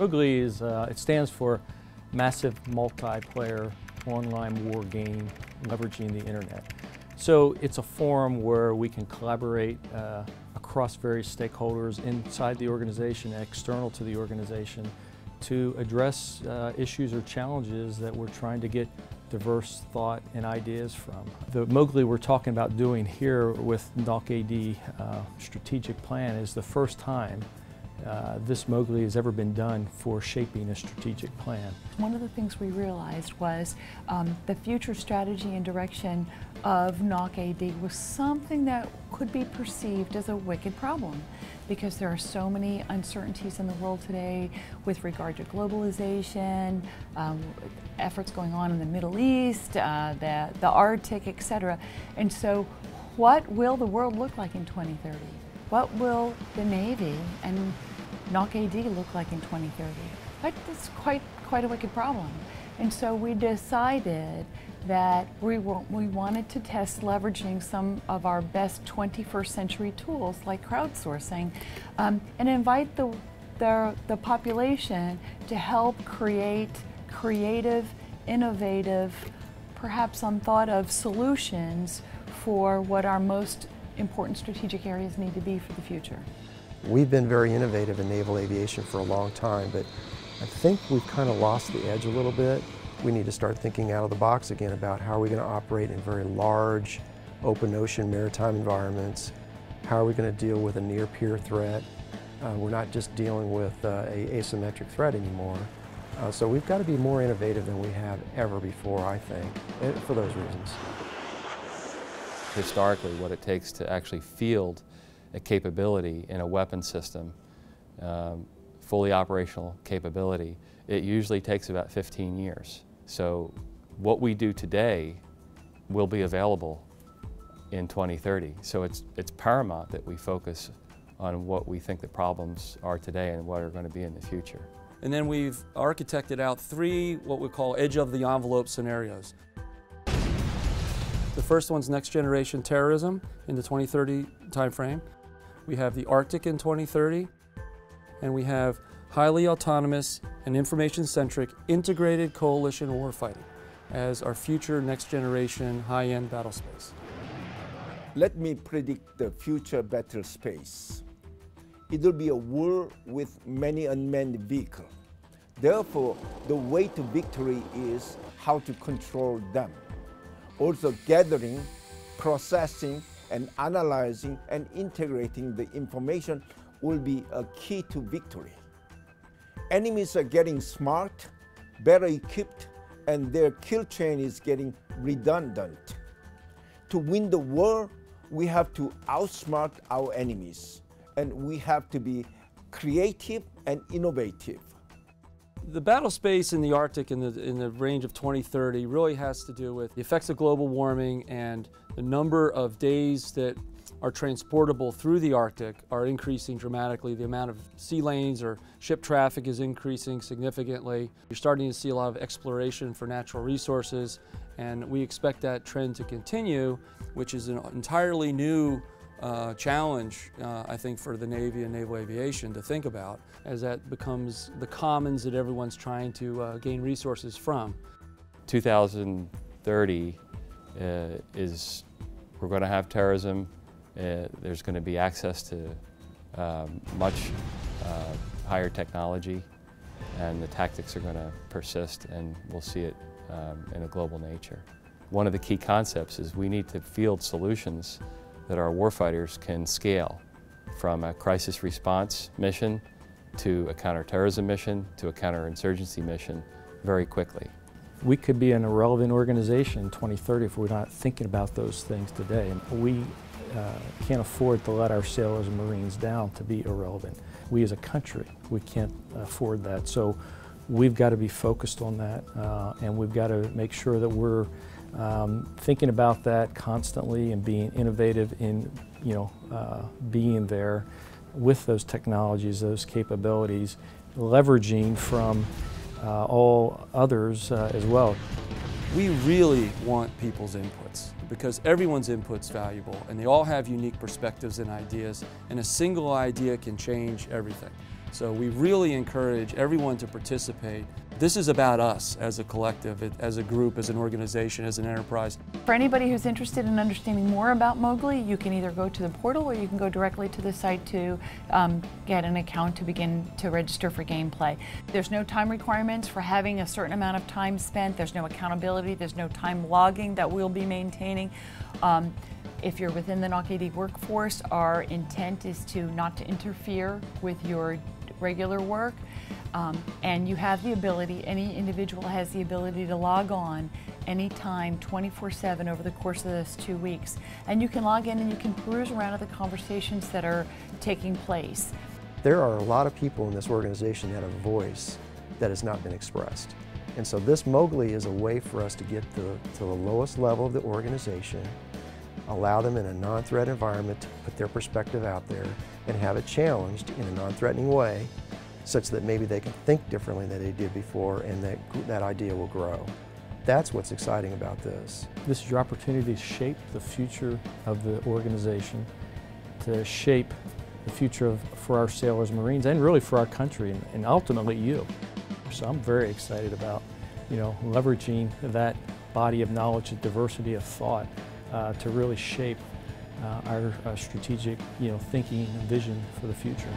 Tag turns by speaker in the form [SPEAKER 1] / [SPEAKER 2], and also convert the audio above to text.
[SPEAKER 1] Mmowgli is, it stands for Massive Multiplayer Online War Game Leveraging the Internet. So it's a forum where we can collaborate across various stakeholders inside the organization, external to the organization, to address issues or challenges that we're trying to get diverse thought and ideas from. The Mmowgli we're talking about doing here with Mmowgli strategic plan is the first time this Mmowgli has ever been done for shaping a strategic plan.
[SPEAKER 2] One of the things we realized was the future strategy and direction of Mmowgli was something that could be perceived as a wicked problem, because there are so many uncertainties in the world today with regard to globalization, efforts going on in the Middle East, the Arctic, etc. And so what will the world look like in 2030? What will the Navy and Mmowgli look like in 2030? That's quite a wicked problem. And so we decided that we wanted to test leveraging some of our best 21st century tools like crowdsourcing and invite the population to help create creative, innovative, perhaps unthought of solutions for what our most important strategic areas need to be for the future.
[SPEAKER 3] We've been very innovative in naval aviation for a long time, but I think we've kind of lost the edge a little bit. We need to start thinking out of the box again about how are we going to operate in very large, open ocean maritime environments. How are we going to deal with a near-peer threat? We're not just dealing with an asymmetric threat anymore. So we've got to be more innovative than we have ever before, I think, for those reasons.
[SPEAKER 4] Historically, what it takes to actually field a capability in a weapon system, fully operational capability, it usually takes about 15 years. So what we do today will be available in 2030. So it's paramount that we focus on what we think the problems are today and what are going to be in the future.
[SPEAKER 5] And then we've architected out 3 what we call edge of the envelope scenarios. The first one's next generation terrorism in the 2030 timeframe. We have the Arctic in 2030, and we have highly autonomous and information-centric integrated coalition warfighting as our future next generation high-end battle space.
[SPEAKER 6] Let me predict the future battle space. It will be a war with many unmanned vehicles. Therefore, the way to victory is how to control them. Also, gathering, processing, and analyzing and integrating the information will be a key to victory. Enemies are getting smart, better equipped, and their kill chain is getting redundant. To win the war, we have to outsmart our enemies, and we have to be creative and innovative.
[SPEAKER 5] The battle space in the Arctic in the range of 2030 really has to do with the effects of global warming, and the number of days that are transportable through the Arctic are increasing dramatically. The amount of sea lanes or ship traffic is increasing significantly. You're starting to see a lot of exploration for natural resources, and we expect that trend to continue, which is an entirely new challenge, I think, for the Navy and naval aviation to think about, as that becomes the commons that everyone's trying to gain resources from.
[SPEAKER 4] 2030 we're going to have terrorism. There's going to be access to much higher technology, and the tactics are going to persist, and we'll see it in a global nature. One of the key concepts is we need to field solutions that our warfighters can scale, from a crisis response mission to a counterterrorism mission to a counterinsurgency mission, very quickly.
[SPEAKER 1] We could be an irrelevant organization in 2030 if we're not thinking about those things today. And we can't afford to let our sailors and Marines down to be irrelevant. We as a country, we can't afford that. So we've got to be focused on that, and we've got to make sure that we're thinking about that constantly and being innovative in, being there with those technologies, those capabilities, leveraging from all others as well.
[SPEAKER 5] We really want people's inputs, because everyone's input's valuable, and they all have unique perspectives and ideas, and a single idea can change everything. So we really encourage everyone to participate. This is about us as a collective, as a group, as an organization, as an enterprise.
[SPEAKER 2] For anybody who's interested in understanding more about Mmowgli, you can either go to the portal or you can go directly to the site to get an account to begin to register for gameplay. There's no time requirements for having a certain amount of time spent. There's no accountability. There's no time logging that we'll be maintaining. If you're within the NOC-AD workforce, our intent is not to interfere with your regular work. And you have the ability, any individual has the ability to log on anytime, 24/7 over the course of those 2 weeks. And you can log in and you can peruse around at the conversations that are taking place.
[SPEAKER 3] There are a lot of people in this organization that have a voice that has not been expressed. And so this Mmowgli is a way for us to get to the lowest level of the organization, allow them in a non-threat environment to put their perspective out there and have it challenged in a non-threatening way, such that maybe they can think differently than they did before, and that idea will grow. That's what's exciting about this.
[SPEAKER 1] This is your opportunity to shape the future of the organization, to shape the future for our sailors and Marines, and really for our country, and ultimately you. So I'm very excited about, leveraging that body of knowledge and diversity of thought to really shape our strategic, thinking and vision for the future.